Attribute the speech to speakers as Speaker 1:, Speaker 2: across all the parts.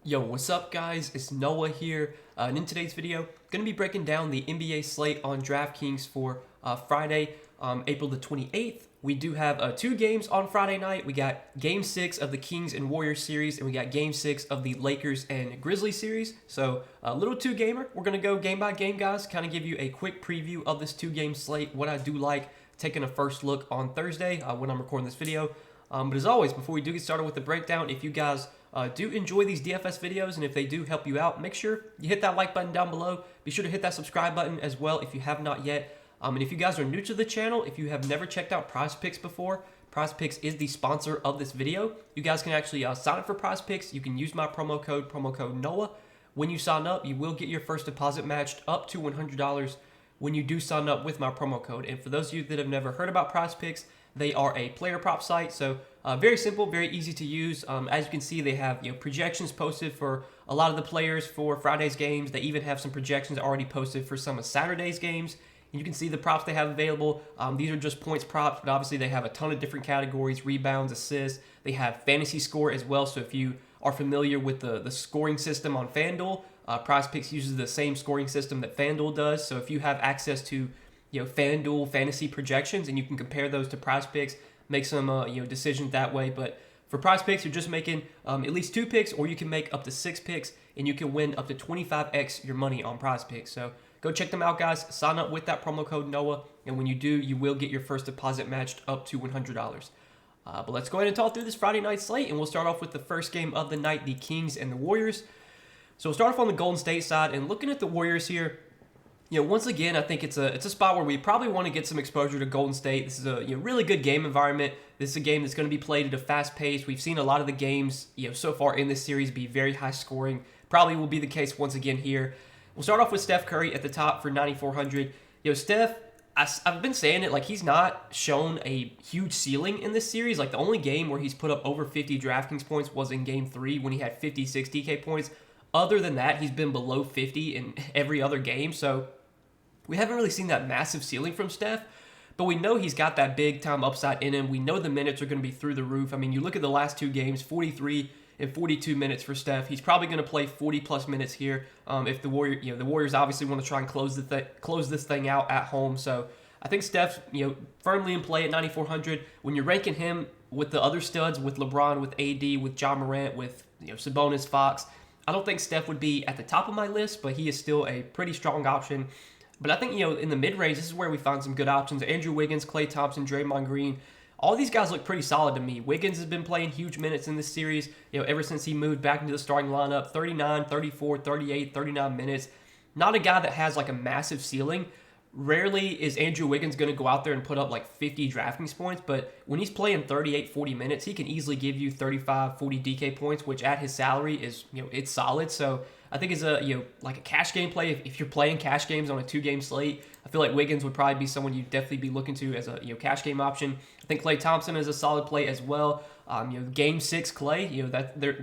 Speaker 1: Yo, what's up guys? It's Noah here, and in today's video, going to be breaking down the NBA slate on Draftkings for Friday, April the 28th. We do have two games on Friday night. We got Game 6 of the Kings and Warriors series, and we got Game 6 of the Lakers and Grizzlies series. So, a little two-gamer. We're going to go game by game, guys, kind of give you a quick preview of this two-game slate, what I do like, taking a first look on Thursday when I'm recording this video. But as always, before we do get started with the breakdown, if you guys do enjoy these DFS videos, and if they do help you out, make sure you hit that like button down below. Be sure to hit that subscribe button as well if you have not yet. And if you guys are new to the channel, if you have never checked out PrizePicks before, PrizePicks is the sponsor of this video. You guys can actually sign up for PrizePicks. You can use my promo code NOAH. When you sign up, you will get your first deposit matched up to $100 when you do sign up with my promo code. And for those of you that have never heard about PrizePicks, they are a player prop site, so very simple, very easy to use. As you can see, they have projections posted for a lot of the players for Friday's games. They even have some projections already posted for some of Saturday's games. And you can see the props they have available. These are just points props, but obviously they have a ton of different categories: rebounds, assists. They have fantasy score as well. So if you are familiar with the scoring system on FanDuel, PrizePicks uses the same scoring system that FanDuel does. So if you have access to FanDuel fantasy projections, and you can compare those to PrizePicks, make some decisions that way. But for PrizePicks, you're just making at least 2 picks, or you can make up to 6 picks, and you can win up to 25x your money on PrizePicks. So go check them out, guys. Sign up with that promo code NOAH, and when you do, you will get your first deposit matched up to $100. But let's go ahead and talk through this Friday night slate, and we'll start off with the first game of the night, the Kings and the Warriors. So we'll start off on the Golden State side, and looking at the Warriors here, once again, I think it's a spot where we probably want to get some exposure to Golden State. This is a really good game environment. This is a game that's going to be played at a fast pace. We've seen a lot of the games so far in this series be very high scoring. Probably will be the case once again here. We'll start off with Steph Curry at the top for 9,400. Steph, I've been saying it, like, he's not shown a huge ceiling in this series. Like, the only game where he's put up over 50 DraftKings points was in Game 3 when he had 56 DK points. Other than that, he's been below 50 in every other game. So we haven't really seen that massive ceiling from Steph, but we know he's got that big-time upside in him. We know the minutes are going to be through the roof. I mean, you look at the last two games, 43 and 42 minutes for Steph. He's probably going to play 40-plus minutes here if the Warriors obviously want to try and close this thing out at home. So I think Steph's firmly in play at 9,400. When you're ranking him with the other studs, with LeBron, with AD, with Ja Morant, with Sabonis, Fox, I don't think Steph would be at the top of my list, but he is still a pretty strong option. But I think, in the mid-range, this is where we find some good options. Andrew Wiggins, Klay Thompson, Draymond Green, all these guys look pretty solid to me. Wiggins has been playing huge minutes in this series, ever since he moved back into the starting lineup. 39, 34, 38, 39 minutes. Not a guy that has like a massive ceiling. Rarely is Andrew Wiggins going to go out there and put up like 50 DraftKings points, but when he's playing 38, 40 minutes, he can easily give you 35, 40 DK points, which at his salary is, it's solid. So I think it's a, like a cash game play. If you're playing cash games on a 2-game slate, I feel like Wiggins would probably be someone you'd definitely be looking to as a, cash game option. I think Klay Thompson is a solid play as well. Game 6 Klay,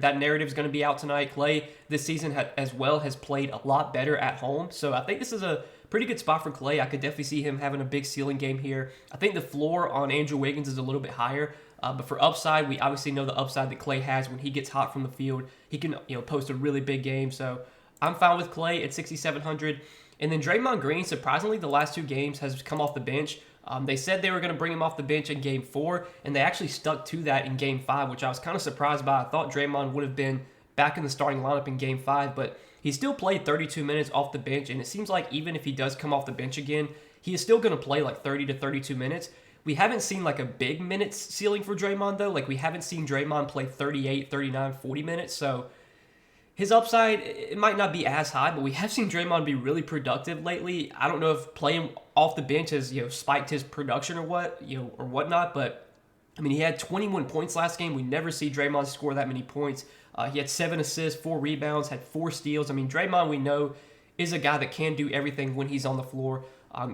Speaker 1: that narrative is going to be out tonight. Klay this season as well has played a lot better at home. So I think this is a pretty good spot for Klay. I could definitely see him having a big ceiling game here. I think the floor on Andrew Wiggins is a little bit higher. But for upside, we obviously know the upside that Klay has when he gets hot from the field. He can post a really big game. So I'm fine with Klay at 6,700. And then Draymond Green, surprisingly, the last 2 games has come off the bench. They said they were going to bring him off the bench in Game 4, and they actually stuck to that in Game 5, which I was kind of surprised by. I thought Draymond would have been back in the starting lineup in Game 5, but he still played 32 minutes off the bench, and it seems like even if he does come off the bench again, he is still going to play like 30 to 32 minutes. We haven't seen like a big minutes ceiling for Draymond, though. Like, we haven't seen Draymond play 38, 39, 40 minutes, so his upside, it might not be as high, but we have seen Draymond be really productive lately. I don't know if playing off the bench has spiked his production or whatnot, but I mean, he had 21 points last game. We never see Draymond score that many points. He had 7 assists, 4 rebounds, had 4 steals. I mean, Draymond, we know, is a guy that can do everything when he's on the floor.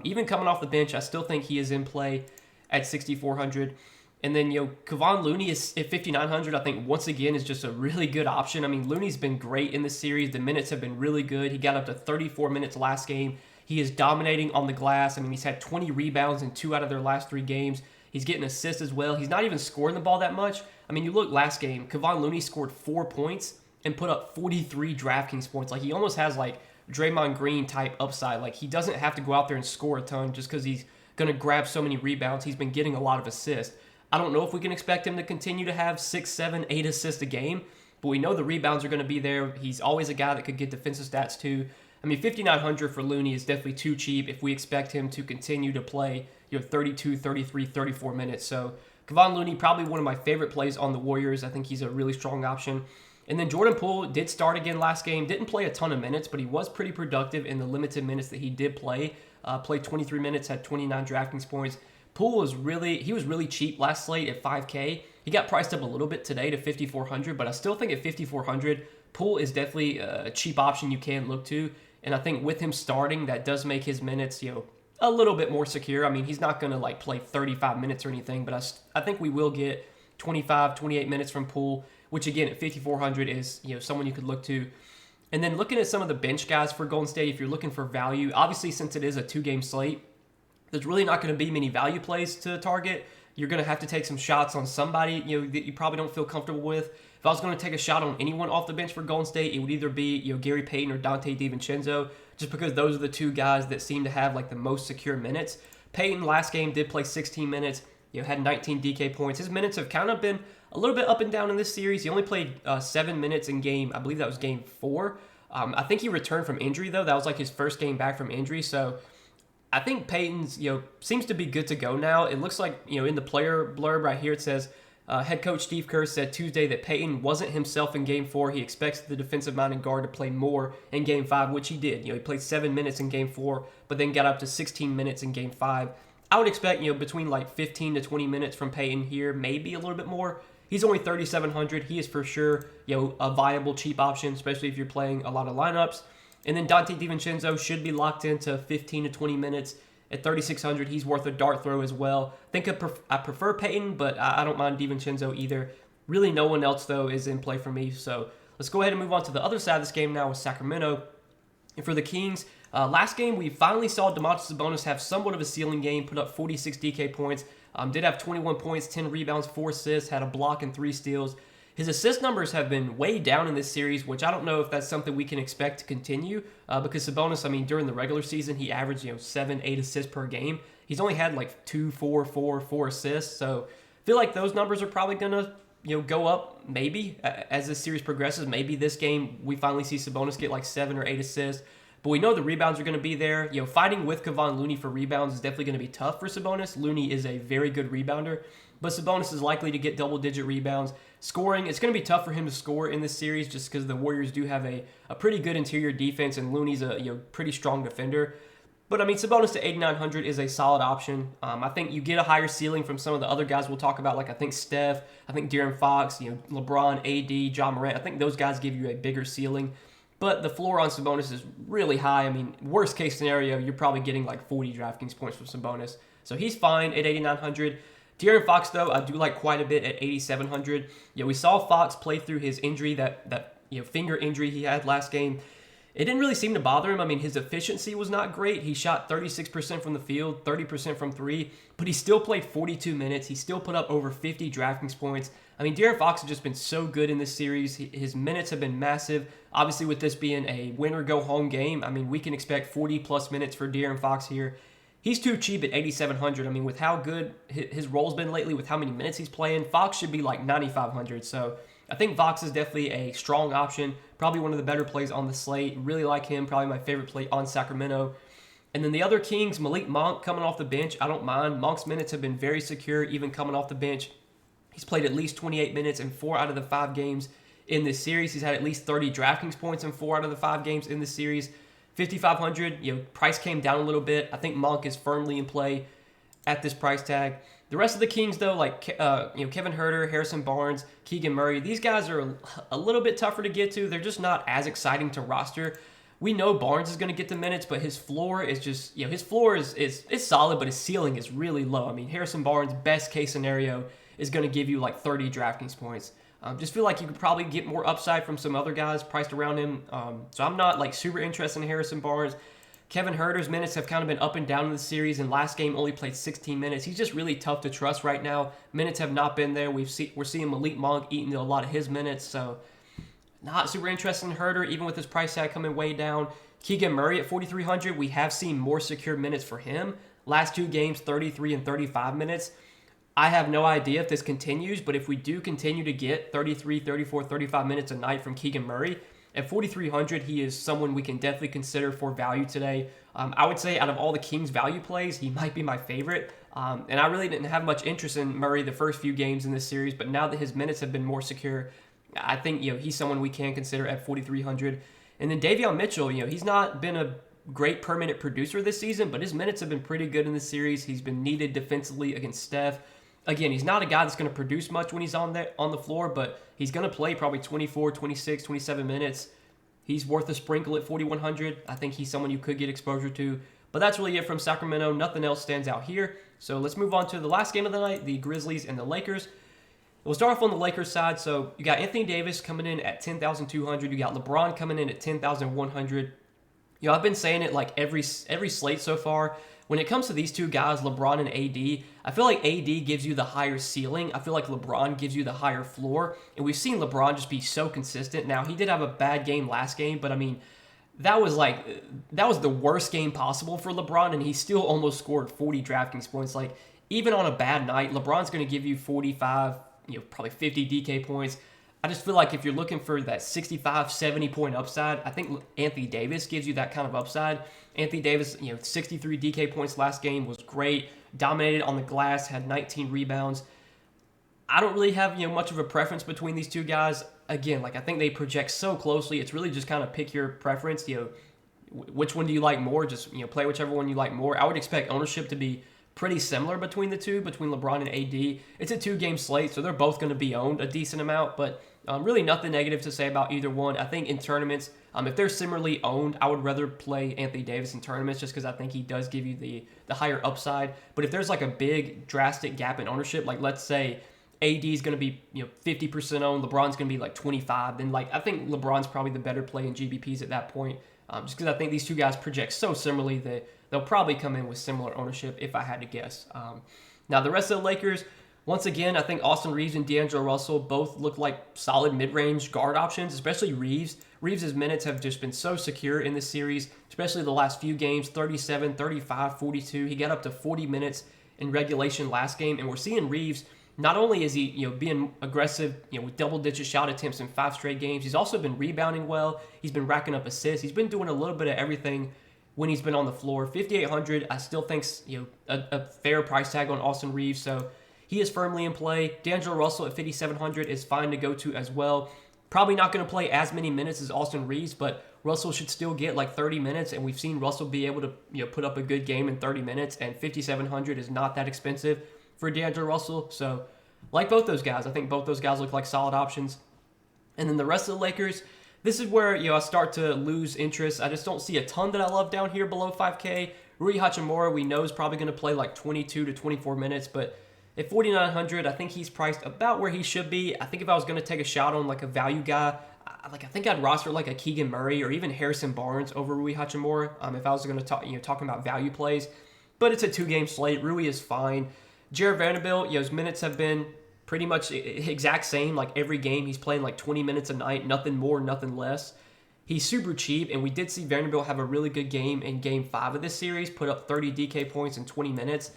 Speaker 1: Even coming off the bench, I still think he is in play at 6,400. And then, Kevon Looney is at 5,900, I think, once again, is just a really good option. I mean, Looney's been great in this series. The minutes have been really good. He got up to 34 minutes last game. He is dominating on the glass. I mean, he's had 20 rebounds in 2 out of their last 3 games. He's getting assists as well. He's not even scoring the ball that much. I mean, you look last game, Kevon Looney scored 4 points and put up 43 DraftKings points. Like, he almost has like Draymond Green type upside. Like, he doesn't have to go out there and score a ton just because he's going to grab so many rebounds. He's been getting a lot of assists. I don't know if we can expect him to continue to have 6, 7, 8 assists a game, but we know the rebounds are going to be there. He's always a guy that could get defensive stats too. I mean, 5,900 for Looney is definitely too cheap if we expect him to continue to play 32, 33, 34 minutes. So Kevon Looney, probably one of my favorite plays on the Warriors. I think he's a really strong option. And then Jordan Poole did start again last game. Didn't play a ton of minutes, but he was pretty productive in the limited minutes that he did play. Played 23 minutes, had 29 DraftKings points. Poole was really cheap last slate at 5K. He got priced up a little bit today to 5,400, but I still think at 5,400, Poole is definitely a cheap option you can look to. And I think with him starting, that does make his minutes, a little bit more secure. I mean, he's not going to like play 35 minutes or anything, but I think we will get 25, 28 minutes from Poole, which again at 5,400 is someone you could look to. And then looking at some of the bench guys for Golden State, if you're looking for value, obviously since it is a 2-game slate, there's really not going to be many value plays to target. You're going to have to take some shots on somebody that you probably don't feel comfortable with. If I was going to take a shot on anyone off the bench for Golden State, it would either be Gary Payton or Dante DiVincenzo, just because those are the two guys that seem to have like the most secure minutes. Payton last game did play 16 minutes, had 19 DK points. His minutes have kind of been a little bit up and down in this series. He only played 7 minutes in game, I believe that was game 4. I think he returned from injury though. That was like his first game back from injury. So I think Payton's, seems to be good to go now. It looks like, in the player blurb right here, it says, head coach Steve Kerr said Tuesday that Payton wasn't himself in Game 4. He expects the defensive-minded guard to play more in Game 5, which he did. He played 7 minutes in Game 4, but then got up to 16 minutes in Game 5. I would expect, between like 15 to 20 minutes from Payton here, maybe a little bit more. He's only 3,700. He is for sure, a viable cheap option, especially if you're playing a lot of lineups. And then Dante DiVincenzo should be locked into 15 to 20 minutes. At 3,600, he's worth a dart throw as well. I think I prefer Payton, but I don't mind DiVincenzo either. Really no one else, though, is in play for me. So let's go ahead and move on to the other side of this game now with Sacramento. And for the Kings, last game we finally saw Domantas Sabonis have somewhat of a ceiling game, put up 46 DK points. Did have 21 points, 10 rebounds, 4 assists, had a block and 3 steals. His assist numbers have been way down in this series, which I don't know if that's something we can expect to continue because Sabonis, during the regular season, he averaged, 7, 8 assists per game. He's only had like 2, 4, 4, 4 assists. So I feel like those numbers are probably going to, go up maybe as this series progresses. Maybe this game we finally see Sabonis get like 7 or 8 assists. But we know the rebounds are going to be there. Fighting with Kevon Looney for rebounds is definitely going to be tough for Sabonis. Looney is a very good rebounder, but Sabonis is likely to get double-digit rebounds. Scoring, it's going to be tough for him to score in this series just because the Warriors do have a pretty good interior defense, and Looney's a pretty strong defender. But, Sabonis to 8,900 is a solid option. I think you get a higher ceiling from some of the other guys we'll talk about, like I think Steph, I think De'Aaron Fox, LeBron, AD, John Morant. I think those guys give you a bigger ceiling. But the floor on Sabonis is really high. Worst case scenario, you're probably getting like 40 DraftKings points from Sabonis. So he's fine at 8,900. De'Aaron Fox, though, I do like quite a bit at 8,700. We saw Fox play through his injury, that finger injury he had last game. It didn't really seem to bother him. His efficiency was not great. He shot 36% from the field, 30% from 3, but he still played 42 minutes. He still put up over 50 DraftKings points. De'Aaron Fox has just been so good in this series. His minutes have been massive. Obviously, with this being a win-or-go-home game, we can expect 40-plus minutes for De'Aaron Fox here. He's too cheap at 8,700. With how good his role's been lately, with how many minutes he's playing, Fox should be like 9,500. So I think Fox is definitely a strong option, probably one of the better plays on the slate. Really like him, probably my favorite play on Sacramento. And then the other Kings, Malik Monk coming off the bench, I don't mind. Monk's minutes have been very secure, even coming off the bench. He's played at least 28 minutes in 4 out of the 5 games in this series. He's had at least 30 DraftKings points in 4 out of the 5 games in this series. 5,500, price came down a little bit. I think Monk is firmly in play at this price tag. The rest of the Kings, though, like Kevin Huerter, Harrison Barnes, Keegan Murray, these guys are a little bit tougher to get to. They're just not as exciting to roster. We know Barnes is going to get the minutes, but his floor is just, his floor is solid, but his ceiling is really low. Harrison Barnes, best case scenario, is going to give you like 30 DraftKings points. Just feel like you could probably get more upside from some other guys priced around him. So I'm not like super interested in Harrison Barnes. Kevin Huerter's minutes have kind of been up and down in the series, and last game only played 16 minutes. He's just really tough to trust right now. Minutes have not been there. We're seeing Malik Monk eating a lot of his minutes, so not super interested in Herder, even with his price tag coming way down. Keegan Murray at 4,300, we have seen more secure minutes for him. Last 2 games, 33 and 35 minutes. I have no idea if this continues, but if we do continue to get 33, 34, 35 minutes a night from Keegan Murray, at 4,300, he is someone we can definitely consider for value today. I would say out of all the Kings value plays, he might be my favorite. And I really didn't have much interest in Murray the first few games in this series, but now that his minutes have been more secure, I think he's someone we can consider at 4,300. And then Davion Mitchell, he's not been a great per minute producer this season, but his minutes have been pretty good in this series. He's been needed defensively against Steph. Again, he's not a guy that's going to produce much when he's on the floor, but he's going to play probably 24, 26, 27 minutes. He's worth a sprinkle at 4,100. I think he's someone you could get exposure to. But that's really it from Sacramento. Nothing else stands out here. So let's move on to the last game of the night, the Grizzlies and the Lakers. We'll start off on the Lakers side. So you got Anthony Davis coming in at 10,200. You got LeBron coming in at 10,100. I've been saying it like every slate so far. When it comes to these two guys, LeBron and AD, I feel like AD gives you the higher ceiling. I feel like LeBron gives you the higher floor. And we've seen LeBron just be so consistent. Now, he did have a bad game last game, but I mean, that was the worst game possible for LeBron, and he still almost scored 40 DraftKings points. Like, even on a bad night, LeBron's going to give you 45, probably 50 DK points. I just feel like if you're looking for that 65, 70 point upside, I think Anthony Davis gives you that kind of upside. Anthony Davis, 63 DK points last game, was great, dominated on the glass, had 19 rebounds. I don't really have much of a preference between these two guys. Again, I think they project so closely. It's really just kind of pick your preference. Which one do you like more? Just play whichever one you like more. I would expect ownership to be pretty similar between the two, between LeBron and AD. It's a 2-game slate, so they're both going to be owned a decent amount, but really nothing negative to say about either one. I think in tournaments, if they're similarly owned, I would rather play Anthony Davis in tournaments just because I think he does give you the higher upside. But if there's a big drastic gap in ownership, like let's say AD is going to be 50% owned, LeBron's going to be 25, then I think LeBron's probably the better play in GBPs at that point. Just because I think these two guys project so similarly that they'll probably come in with similar ownership if I had to guess. Now, the rest of the Lakers, once again, I think Austin Reeves and D'Angelo Russell both look like solid mid-range guard options, especially Reeves. Reeves' minutes have just been so secure in this series, especially the last few games, 37, 35, 42. He got up to 40 minutes in regulation last game, and we're seeing Reeves, not only is he being aggressive with double-digit shot attempts in 5 straight games, he's also been rebounding well. He's been racking up assists. He's been doing a little bit of everything when he's been on the floor. 5,800, I still think a fair price tag on Austin Reeves, so he is firmly in play. D'Angelo Russell at 5,700 is fine to go to as well. Probably not going to play as many minutes as Austin Reeves, but Russell should still get 30 minutes, and we've seen Russell be able to put up a good game in 30 minutes, and 5,700 is not that expensive for D'Angelo Russell. So like both those guys, I think both those guys look like solid options. And then the rest of the Lakers, this is where I start to lose interest. I just don't see a ton that I love down here below 5K. Rui Hachimura, we know, is probably going to play 22 to 24 minutes, but at 4,900, I think he's priced about where he should be. I think if I was going to take a shot on a value guy, I think I'd roster a Keegan Murray or even Harrison Barnes over Rui Hachimura if I was going to talk talking about value plays. But it's a 2-game slate. Rui is fine. Jared Vanderbilt, his minutes have been pretty much exact same. Every game he's playing 20 minutes a night, nothing more, nothing less. He's super cheap, and we did see Vanderbilt have a really good game in Game 5 of this series, put up 30 DK points in 20 minutes.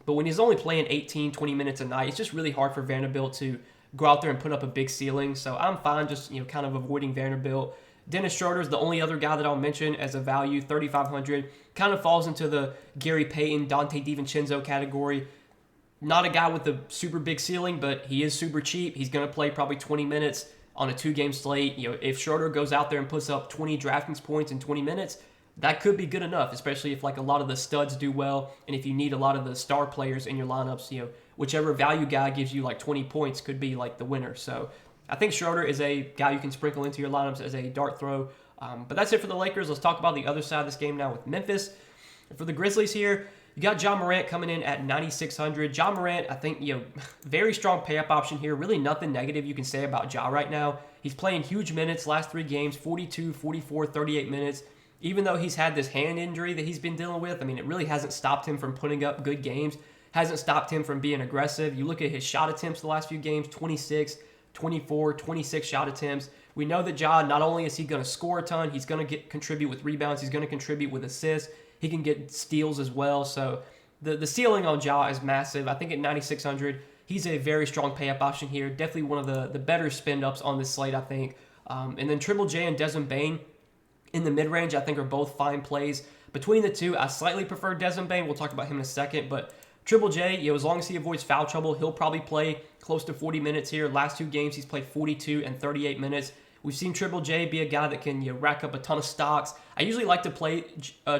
Speaker 1: But when he's only playing 18, 20 minutes a night, it's just really hard for Vanderbilt to go out there and put up a big ceiling. So I'm fine just, kind of avoiding Vanderbilt. Dennis Schroeder is the only other guy that I'll mention as a value, 3,500. Kind of falls into the Gary Payton, Dante DiVincenzo category. Not a guy with a super big ceiling, but he is super cheap. He's going to play probably 20 minutes on a 2-game slate. If Schroeder goes out there and puts up 20 DraftKings points in 20 minutes, that could be good enough, especially if a lot of the studs do well, and if you need a lot of the star players in your lineups, whichever value guy gives you 20 points could be the winner. So I think Schroeder is a guy you can sprinkle into your lineups as a dart throw. But that's it for the Lakers. Let's talk about the other side of this game now with Memphis. For the Grizzlies here, you got John Morant coming in at 9,600. John Morant, I think, very strong pay-up option here. Really nothing negative you can say about Ja right now. He's playing huge minutes last 3 games, 42, 44, 38 minutes. Even though he's had this hand injury that he's been dealing with, it really hasn't stopped him from putting up good games. Hasn't stopped him from being aggressive. You look at his shot attempts the last few games, 26, 24, 26 shot attempts. We know that Ja, not only is he going to score a ton, he's going to contribute with rebounds, he's going to contribute with assists, he can get steals as well. So the ceiling on Ja is massive. I think at 9,600, he's a very strong pay-up option here. Definitely one of the better spend-ups on this slate, I think. And then Triple J and Desmond Bane in the mid-range, I think, are both fine plays. Between the two, I slightly prefer Desmond Bane. We'll talk about him in a second, but Triple J, as long as he avoids foul trouble, he'll probably play close to 40 minutes here. Last 2 games, he's played 42 and 38 minutes. We've seen Triple J be a guy that can rack up a ton of stocks. I usually like to play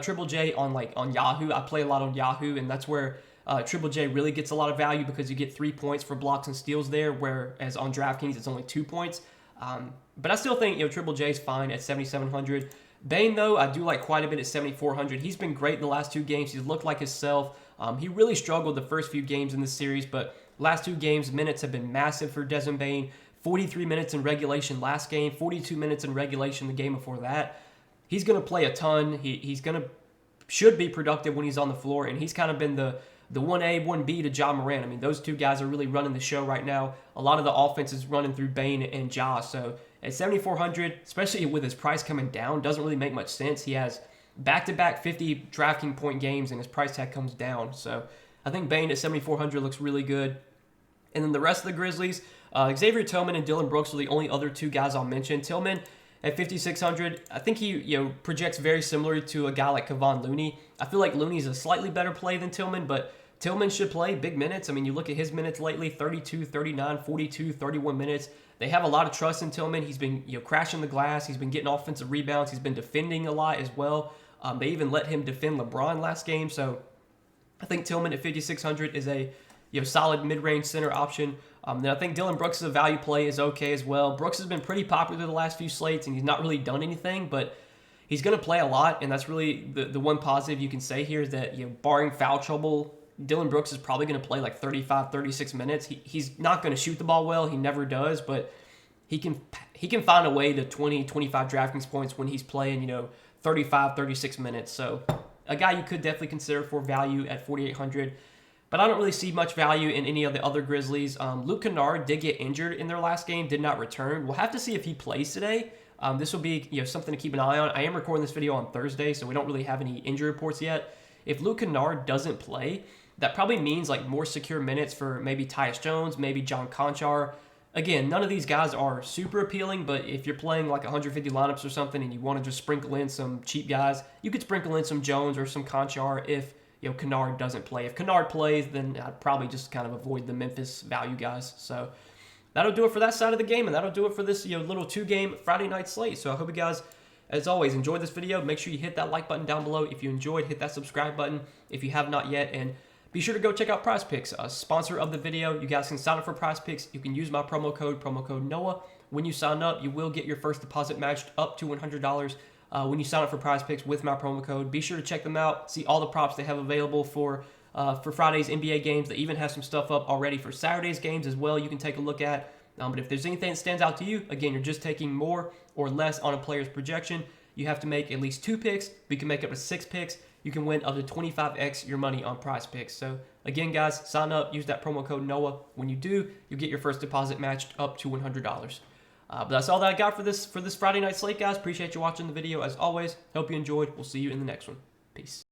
Speaker 1: Triple J on Yahoo. I play a lot on Yahoo, and that's where Triple J really gets a lot of value because you get 3 points for blocks and steals there, whereas on DraftKings it's only 2 points. But I still think Triple J is fine at 7,700. Bane, though, I do like quite a bit at 7,400. He's been great in the last 2 games. He's looked like himself. He really struggled the first few games in this series, but last 2 games, minutes have been massive for Desmond Bane. 43 minutes in regulation last game, 42 minutes in regulation the game before that. He's going to play a ton. He's should be productive when he's on the floor, and he's kind of been the 1A, 1B to Ja Morant. I mean, those 2 guys are really running the show right now. A lot of the offense is running through Bane and Ja, so at 7,400, especially with his price coming down, doesn't really make much sense. He has back-to-back 50 DraftKings point games, and his price tag comes down. So I think Bane at 7,400 looks really good. And then the rest of the Grizzlies, Xavier Tillman and Dylan Brooks are the only other 2 guys I'll mention. Tillman at 5,600, I think he projects very similar to a guy like Kevon Looney. I feel like Looney's a slightly better play than Tillman, but Tillman should play big minutes. I mean, you look at his minutes lately, 32, 39, 42, 31 minutes. They have a lot of trust in Tillman. He's been crashing the glass. He's been getting offensive rebounds. He's been defending a lot as well. They even let him defend LeBron last game. So I think Tillman at 5,600 is a solid mid-range center option. Then I think Dylan Brooks' value play is okay as well. Brooks has been pretty popular the last few slates, and he's not really done anything, but he's going to play a lot, and that's really the one positive you can say here is that, barring foul trouble, Dylan Brooks is probably going to play like 35, 36 minutes. He's not going to shoot the ball well. He never does, but he can find a way to 20, 25 DraftKings points when he's playing, 35, 36 minutes. So a guy you could definitely consider for value at 4,800. But I don't really see much value in any of the other Grizzlies. Luke Kennard did get injured in their last game, did not return. We'll have to see if he plays today. This will be something to keep an eye on. I am recording this video on Thursday, so we don't really have any injury reports yet. If Luke Kennard doesn't play, that probably means more secure minutes for maybe Tyus Jones, maybe John Conchar. Again, none of these guys are super appealing, but if you're playing 150 lineups or something and you want to just sprinkle in some cheap guys, you could sprinkle in some Jones or some Conchar if Kennard doesn't play. If Kennard plays, then I'd probably just kind of avoid the Memphis value guys. So that'll do it for that side of the game, and that'll do it for this little 2-game Friday night slate. So I hope you guys, as always, enjoyed this video. Make sure you hit that like button down below if you enjoyed. Hit that subscribe button if you have not yet, and be sure to go check out PrizePicks, a sponsor of the video. You guys can sign up for PrizePicks. You can use my promo code NOAH. When you sign up, you will get your first deposit matched up to $100 when you sign up for PrizePicks with my promo code. Be sure to check them out. See all the props they have available for Friday's NBA games. They even have some stuff up already for Saturday's games as well you can take a look at. But if there's anything that stands out to you, again, you're just taking more or less on a player's projection. You have to make at least 2 picks. We can make up to 6 picks. You can win up to 25x your money on PrizePicks. So again, guys, sign up, use that promo code NOAH. When you do, you get your first deposit matched up to $100. But that's all that I got for this Friday night slate, guys. Appreciate you watching the video as always. Hope you enjoyed. We'll see you in the next one. Peace.